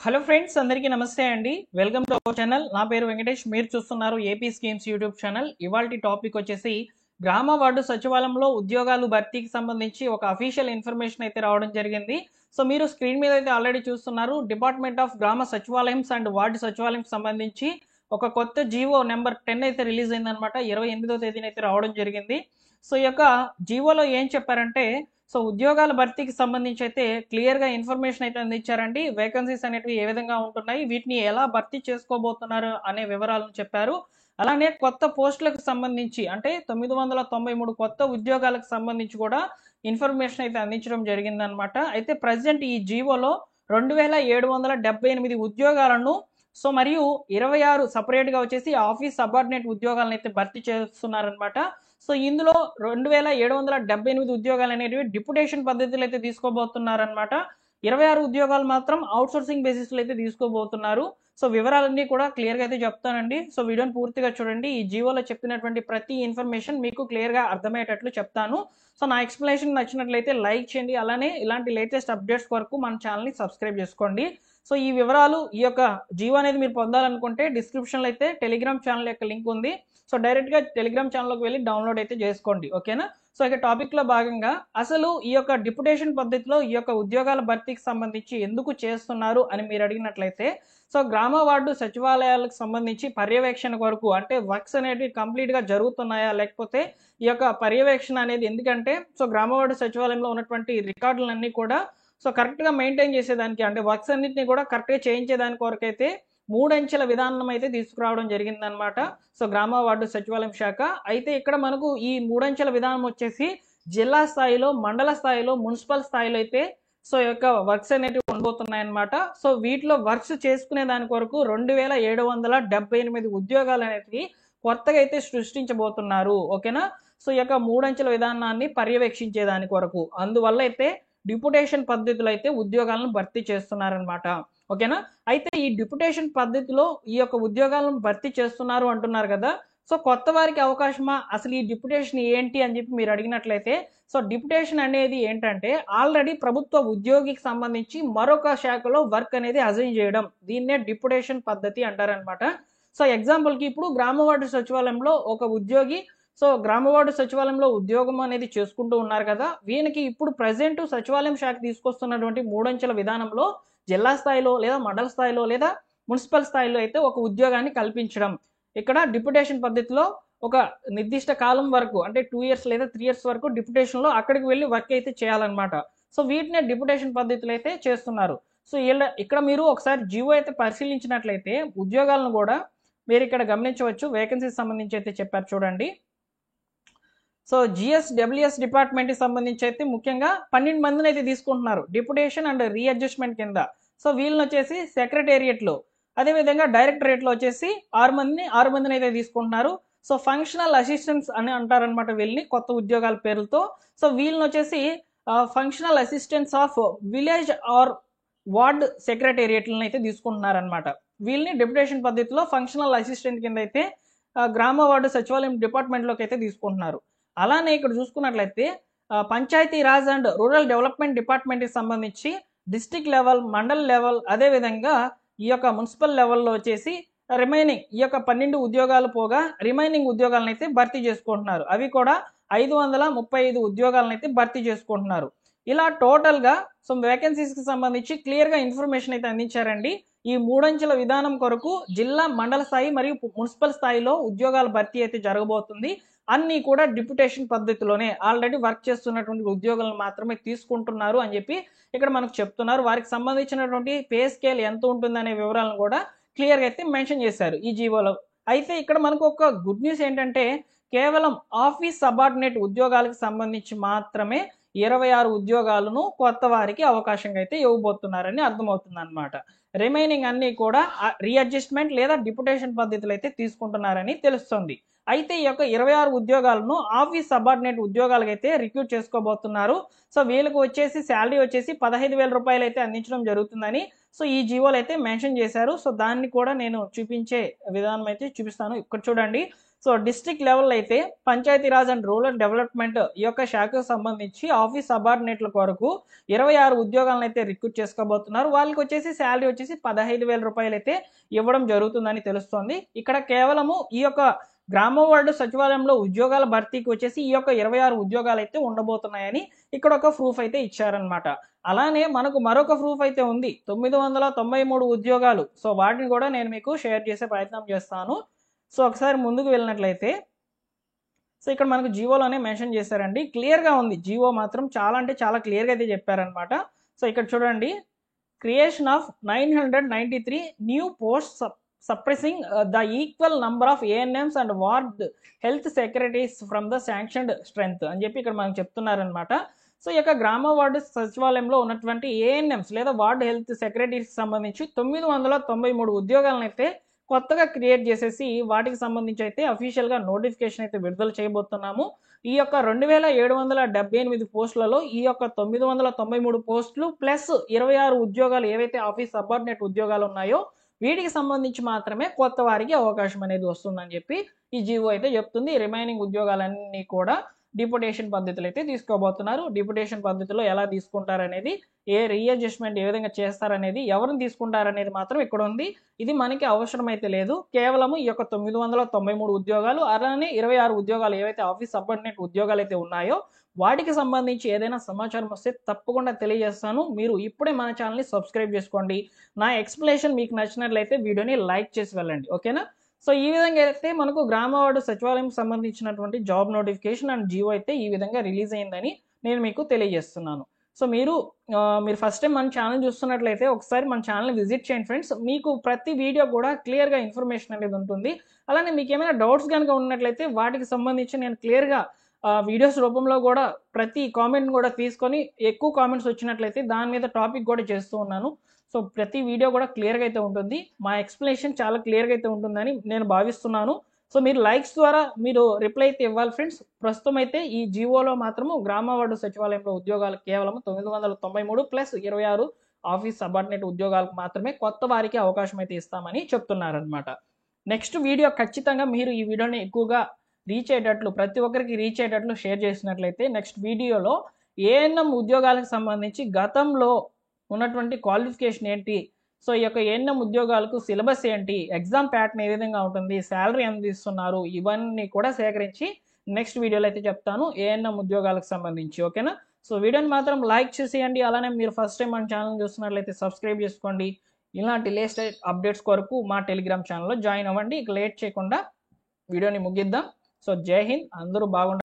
Hello friends, అందరికీ నమస్తే అండి. Welcome to our channel. నా పేరు వెంకటేష్. మీరు చూస్తున్నారు ఏపీ స్కీమ్స్ యూట్యూబ్ ఛానల్. ఇవాల్టి టాపిక్ వచ్చేసి గ్రామ వార్డు సచివాలయంలో ఉద్యోగాలు భర్తీకి సంబంధించి ఒక అఫీషియల్ ఇన్ఫర్మేషన్ అయితే రావడం జరిగింది. సో మీరు స్క్రీన్ మీద అయితే ఆల్రెడీ చూస్తున్నారు. డిపార్ట్మెంట్ ఆఫ్ గ్రామ సచివాలయంస్ అండ్ వార్డు సచివాలయం సంబంధించి ఒక కొత్త జీవో నెంబర్ 10 అయితే రిలీజ్ అయిందనమాట. 28వ తేదీన అయితే రావడం జరిగింది. సో ఈ యొక్క జీవోలో ఏం చెప్పారంటే, సో ఉద్యోగాల భర్తీకి సంబంధించి అయితే క్లియర్గా ఇన్ఫర్మేషన్ అయితే అందించారండి. వేకెన్సీస్ అనేటివి ఏ విధంగా ఉంటున్నాయి, వీటిని ఎలా భర్తీ చేసుకోబోతున్నారు అనే వివరాలను చెప్పారు. అలానే కొత్త పోస్టులకు సంబంధించి అంటే 993 కొత్త ఉద్యోగాలకు సంబంధించి కూడా ఇన్ఫర్మేషన్ అయితే అందించడం జరిగిందనమాట. అయితే ప్రజెంట్ ఈ జీవోలో 2778 ఉద్యోగాలను మరియు 26 సపరేట్గా వచ్చేసి ఆఫీస్ సబార్డినేట్ ఉద్యోగాలను అయితే భర్తీ చేస్తున్నారనమాట. సో ఇందులో 2778 ఉద్యోగాలు అనేవి డిప్యుటేషన్ పద్ధతిలో అయితే తీసుకోబోతున్నారనమాట. 26 ఉద్యోగాలు మాత్రం అవుట్సోర్సింగ్ బేసిస్లో అయితే తీసుకోబోతున్నారు. సో వివరాలన్నీ కూడా క్లియర్గా అయితే చెప్తానండి. సో వీడియోని పూర్తిగా చూడండి. ఈ జీవోలో చెప్పినటువంటి ప్రతి ఇన్ఫర్మేషన్ మీకు క్లియర్గా అర్థమయ్యేటట్లు చెప్తాను. సో నా ఎక్స్ప్లెనేషన్ నచ్చినట్లయితే లైక్ చేయండి. అలానే ఇలాంటి లేటెస్ట్ అప్డేట్స్ వరకు మన ఛానల్ని సబ్స్క్రైబ్ చేసుకోండి. సో ఈ వివరాలు, ఈ యొక్క జీవో అనేది మీరు పొందాలనుకుంటే డిస్క్రిప్షన్లో అయితే టెలిగ్రామ్ ఛానల్ యొక్క లింక్ ఉంది. సో డైరెక్ట్గా టెలిగ్రామ్ ఛానల్లోకి వెళ్ళి డౌన్లోడ్ అయితే చేసుకోండి, ఓకేనా. సో ఇక టాపిక్లో భాగంగా అసలు ఈ యొక్క డిప్యుటేషన్ పద్ధతిలో ఈ యొక్క ఉద్యోగాల భర్తీకి సంబంధించి ఎందుకు చేస్తున్నారు అని మీరు అడిగినట్లయితే, సో గ్రామ వార్డు సచివాలయాలకు సంబంధించి పర్యవేక్షణ వరకు అంటే వర్క్స్ అనేవి కంప్లీట్గా జరుగుతున్నాయా, లేకపోతే ఈ యొక్క పర్యవేక్షణ అనేది ఎందుకంటే, సో గ్రామ వార్డు సచివాలయంలో ఉన్నటువంటి రికార్డులన్నీ కూడా సో కరెక్ట్గా మెయింటైన్ చేసేదానికి అంటే వర్క్స్ అన్నింటినీ కూడా కరెక్ట్గా చేయించేదానికి వరకైతే 3 అంచెల విధానం అయితే తీసుకురావడం జరిగిందనమాట. సో గ్రామ వార్డు సచివాలయం శాఖ అయితే ఇక్కడ మనకు ఈ 3 అంచెల విధానం వచ్చేసి జిల్లా స్థాయిలో, మండల స్థాయిలో, మున్సిపల్ స్థాయిలో అయితే సో యొక్క వర్క్స్ అనేవి ఉండబోతున్నాయన్నమాట. సో వీటిలో వర్క్స్ చేసుకునే దాని కొరకు 2778 ఉద్యోగాలు అనేవి కొత్తగా అయితే సృష్టించబోతున్నారు, ఓకేనా. సో ఈ యొక్క 3 అంచెల విధానాన్ని పర్యవేక్షించే దాని కొరకు అందువల్ల అయితే డిప్యుటేషన్ పద్ధతిలో అయితే ఉద్యోగాలను భర్తీ చేస్తున్నారనమాట, ఓకేనా. అయితే ఈ డిప్యుటేషన్ పద్ధతిలో ఈ యొక్క ఉద్యోగాలను భర్తీ చేస్తున్నారు అంటున్నారు కదా. సో కొత్త వారికి అవకాశమా, అసలు ఈ డిప్యుటేషన్ ఏంటి అని చెప్పి మీరు అడిగినట్లయితే, సో డిప్యుటేషన్ అనేది ఏంటంటే ఆల్రెడీ ప్రభుత్వ ఉద్యోగికి సంబంధించి మరొక శాఖలో వర్క్ అనేది అసైన్ చేయడం, దీన్నే డిప్యుటేషన్ పద్ధతి అంటారనమాట. సో ఎగ్జాంపుల్కి ఇప్పుడు గ్రామ వార్డు సచివాలయంలో ఒక ఉద్యోగి సో గ్రామ వార్డు సచివాలయంలో ఉద్యోగం అనేది చేసుకుంటూ ఉన్నారు కదా. వీనికి ఇప్పుడు ప్రజెంట్ సచివాలయం శాఖ తీసుకొస్తున్నటువంటి 3 అంచెల విధానంలో జిల్లా స్థాయిలో లేదా మండల స్థాయిలో లేదా మున్సిపల్ స్థాయిలో అయితే ఒక ఉద్యోగాన్ని కల్పించడం. ఇక్కడ డిప్యుటేషన్ పద్ధతిలో ఒక నిర్దిష్ట కాలం వరకు అంటే 2 ఇయర్స్ లేదా 3 ఇయర్స్ వరకు డిప్యుటేషన్లో అక్కడికి వెళ్ళి వర్క్ అయితే చేయాలన్నమాట. సో వీటినే డిప్యుటేషన్ పద్ధతిలో అయితే చేస్తున్నారు. సో ఇక్కడ మీరు ఒకసారి జీవో అయితే పరిశీలించినట్లయితే ఉద్యోగాలను కూడా మీరు ఇక్కడ గమనించవచ్చు. వేకెన్సీస్ సంబంధించి అయితే చెప్పారు చూడండి. సో జిఎస్డబ్ల్యూఎస్ డిపార్ట్మెంట్కి సంబంధించి అయితే ముఖ్యంగా 12 మందిని అయితే తీసుకుంటున్నారు డిప్యుటేషన్ అండ్ రీఅడ్జస్ట్మెంట్ కింద. సో వీళ్ళని వచ్చేసి సెక్రటేరియట్లో, అదేవిధంగా డైరెక్టరేట్లో వచ్చేసి 6 మందిని అయితే తీసుకుంటున్నారు. సో ఫంక్షనల్ అసిస్టెంట్స్ అని అంటారనమాట వీళ్ళని కొత్త ఉద్యోగాల పేర్లతో. సో వీళ్ళని వచ్చేసి functional assistants of village or ward సెక్రటేరియట్లను అయితే తీసుకుంటున్నారనమాట. వీళ్ళని డిప్యుటేషన్ పద్ధతిలో ఫంక్షనల్ అసిస్టెంట్ కింద అయితే గ్రామ వార్డు సచివాలయం డిపార్ట్మెంట్లోకి అయితే తీసుకుంటున్నారు. అలానే ఇక్కడ చూసుకున్నట్లయితే Panchayati Raj and rural development డిపార్ట్మెంట్కి సంబంధించి డిస్ట్రిక్ట్ లెవెల్, మండల్ లెవెల్, అదేవిధంగా ఈ యొక్క మున్సిపల్ లెవెల్లో వచ్చేసి రిమైనింగ్ ఈ యొక్క 12 ఉద్యోగాలు పోగా రిమైనింగ్ ఉద్యోగాలను అయితే భర్తీ చేసుకుంటున్నారు. అవి కూడా 535 ఉద్యోగాలను అయితే భర్తీ చేసుకుంటున్నారు. ఇలా టోటల్గా సో వేకెన్సీస్కి సంబంధించి క్లియర్గా ఇన్ఫర్మేషన్ అయితే అందించారండి. ఈ 3 అంచెల విధానం కొరకు జిల్లా, మండల స్థాయి మరియు మున్సిపల్ స్థాయిలో ఉద్యోగాల భర్తీ అయితే జరగబోతుంది. అన్నీ కూడా డిప్యుటేషన్ పద్ధతిలోనే ఆల్రెడీ వర్క్ చేస్తున్నటువంటి ఉద్యోగులను మాత్రమే తీసుకుంటున్నారు అని చెప్పి ఇక్కడ మనకు చెప్తున్నారు. వారికి సంబంధించినటువంటి పే స్కేల్ ఎంత ఉంటుందనే వివరాలను కూడా క్లియర్గా అయితే మెన్షన్ చేశారు ఈ జీవోలో. అయితే ఇక్కడ మనకు ఒక గుడ్ న్యూస్ ఏంటంటే కేవలం ఆఫీస్ సబార్డినేట్ ఉద్యోగాలకు సంబంధించి మాత్రమే 26 ఉద్యోగాలను కొత్త వారికి అవకాశంగా అయితే ఇవ్వబోతున్నారని అర్థమవుతుంది అనమాట. రిమైనింగ్ అన్నీ కూడా రీఅడ్జస్ట్మెంట్ లేదా డిప్యుటేషన్ పద్ధతులు అయితే తీసుకుంటున్నారని తెలుస్తుంది. అయితే ఈ యొక్క 26 ఉద్యోగాలను ఆఫీస్ సబార్డినేట్ ఉద్యోగాలకు అయితే రిక్రూట్ చేసుకోబోతున్నారు. సో వీళ్ళకి వచ్చేసి శాలరీ వచ్చేసి 15,000 రూపాయలు అయితే అందించడం జరుగుతుందని సో ఈ జీవోలు అయితే మెన్షన్ చేశారు. సో దాన్ని కూడా నేను చూపించే విధానం అయితే చూపిస్తాను. ఇక్కడ చూడండి. సో డిస్ట్రిక్ట్ లెవెల్ అయితే పంచాయతీరాజ్ అండ్ రూరల్ డెవలప్మెంట్ ఈ యొక్క శాఖకు సంబంధించి ఆఫీస్ సబార్డినేట్ల కొరకు 26 ఉద్యోగాలను అయితే రిక్రూట్ చేసుకోబోతున్నారు. వాళ్ళకి వచ్చేసి శాలరీ వచ్చేసి 15,000 రూపాయలు అయితే ఇవ్వడం జరుగుతుందని తెలుస్తోంది. ఇక్కడ కేవలము ఈ యొక్క గ్రామ వార్డు సచివాలయంలో ఉద్యోగాల భర్తీకి వచ్చేసి ఈ యొక్క 26 ఉద్యోగాలు అయితే ఉండబోతున్నాయని ఇక్కడ ఒక ప్రూఫ్ అయితే ఇచ్చారనమాట. అలానే మనకు మరొక ప్రూఫ్ అయితే ఉంది, 993 ఉద్యోగాలు. సో వాటిని కూడా నేను మీకు షేర్ చేసే ప్రయత్నం చేస్తాను. సో ఒకసారి ముందుకు వెళ్ళినట్లయితే సో ఇక్కడ మనకు జీవోలోనే మెన్షన్ చేశారండి, క్లియర్గా ఉంది. జీవో మాత్రం చాలా అంటే చాలా క్లియర్గా అయితే చెప్పారనమాట. సో ఇక్కడ చూడండి, creation of 993 new post suppressing the equal number of ANMs and ward health secretaries from the sanctioned strength అని చెప్పి ఇక్కడ మనకు చెప్తున్నారనమాట. సో ఈ యొక్క గ్రామ వార్డు సచివాలయంలో ఉన్నటువంటి ఏఎన్ఎంస్ లేదా వార్డ్ హెల్త్ సెక్రటరీస్కి సంబంధించి 993 ఉద్యోగాలను అయితే కొత్తగా క్రియేట్ చేసేసి వాటికి సంబంధించి అయితే అఫీషియల్గా నోటిఫికేషన్ అయితే విడుదల చేయబోతున్నాము. ఈ యొక్క 2778 పోస్టులలో ఈ యొక్క 993 పోస్టులు ప్లస్ 26 ఉద్యోగాలు ఏవైతే ఆఫీస్ సబార్డినేట్ ఉద్యోగాలు ఉన్నాయో వీటికి సంబంధించి మాత్రమే కొత్త వారికి అవకాశం అనేది వస్తుందని చెప్పి ఈ జీవో అయితే చెప్తుంది. రిమైనింగ్ ఉద్యోగాలన్నీ కూడా డిప్యుటేషన్ పద్ధతులు అయితే తీసుకోబోతున్నారు. డిప్యుటేషన్ పద్ధతిలో ఎలా తీసుకుంటారనేది, ఏ రీఅడ్జస్ట్మెంట్ ఏ విధంగా చేస్తారనేది, ఎవరిని తీసుకుంటారనేది మాత్రం ఇక్కడ ఉంది. ఇది మనకి అవసరం అయితే లేదు. కేవలం ఈ యొక్క 993 ఉద్యోగాలు అలానే 26 ఉద్యోగాలు ఏవైతే ఆఫీస్ సబార్డినేట్ ఉద్యోగాలు అయితే ఉన్నాయో వాటికి సంబంధించి ఏదైనా సమాచారం వస్తే తప్పకుండా తెలియజేస్తాను. మీరు ఇప్పుడే మన ఛానల్ని సబ్స్క్రైబ్ చేసుకోండి. నా ఎక్స్ప్లెనేషన్ మీకు నచ్చినట్లయితే వీడియోని లైక్ చేసి వెళ్ళండి, ఓకేనా? సో ఈ విధంగా అయితే మనకు గ్రామ వార్డు సచివాలయం సంబంధించినటువంటి జాబ్ నోటిఫికేషన్ అండ్ జియో అయితే ఈ విధంగా రిలీజ్ అయిందని నేను మీకు తెలియజేస్తున్నాను. సో మీరు ఫస్ట్ టైం మన ఛానల్ చూస్తున్నట్లయితే ఒకసారి మన ఛానల్ని విజిట్ చేయండి ఫ్రెండ్స్. మీకు ప్రతి వీడియో కూడా క్లియర్గా ఇన్ఫర్మేషన్ అనేది ఉంటుంది. అలానే మీకు ఏమైనా డౌట్స్ కనుక ఉన్నట్లయితే వాటికి సంబంధించి నేను క్లియర్గా వీడియోస్ రూపంలో కూడా ప్రతి కామెంట్ కూడా తీసుకొని ఎక్కువ కామెంట్స్ వచ్చినట్లయితే దాని మీద టాపిక్ కూడా చేస్తూ ఉన్నాను. సో ప్రతి వీడియో కూడా క్లియర్గా అయితే ఉంటుంది. మా ఎక్స్ప్లెనేషన్ చాలా క్లియర్గా అయితే ఉంటుందని నేను భావిస్తున్నాను. సో మీరు లైక్స్ ద్వారా మీరు రిప్లై అయితే ఇవ్వాలి ఫ్రెండ్స్. ప్రస్తుతం అయితే ఈ జీవోలో మాత్రము గ్రామ వార్డు సచివాలయంలో ఉద్యోగాలు కేవలం 993 ప్లస్ 26 ఆఫీస్ సబార్డినేట్ ఉద్యోగాలకు మాత్రమే కొత్త వారికి అవకాశం అయితే ఇస్తామని చెప్తున్నారనమాట. నెక్స్ట్ వీడియో ఖచ్చితంగా మీరు ఈ వీడియోని ఎక్కువగా రీచ్ అయ్యేటట్లు, ప్రతి ఒక్కరికి రీచ్ అయ్యేటట్లు షేర్ చేసినట్లయితే నెక్స్ట్ వీడియోలో ఏఎన్ఎం ఉద్యోగాలకు సంబంధించి గతంలో ఉన్నటువంటి క్వాలిఫికేషన్ ఏంటి, సో ఈ యొక్క ఏఎన్ఎం ఉద్యోగాలకు సిలబస్ ఏంటి, ఎగ్జామ్ ప్యాటర్న్ ఏ విధంగా ఉంటుంది, శాలరీ ఎంత ఇస్తున్నారు, ఇవన్నీ కూడా సేకరించి నెక్స్ట్ వీడియోలో అయితే చెప్తాను ఏఎన్ఎం ఉద్యోగాలకు సంబంధించి, ఓకేనా? సో వీడియోని మాత్రం లైక్ చేసేయండి. అలానే మీరు ఫస్ట్ టైం మన ఛానల్ చూస్తున్నట్లయితే సబ్స్క్రైబ్ చేసుకోండి. ఇలాంటి లేటెస్ట్ అప్డేట్స్ కొరకు మా టెలిగ్రామ్ ఛానల్లో జాయిన్ అవ్వండి. ఇక లేట్ చేయకుండా వీడియోని ముగిద్దాం. సో జై హింద్, అందరూ బాగుండాలి.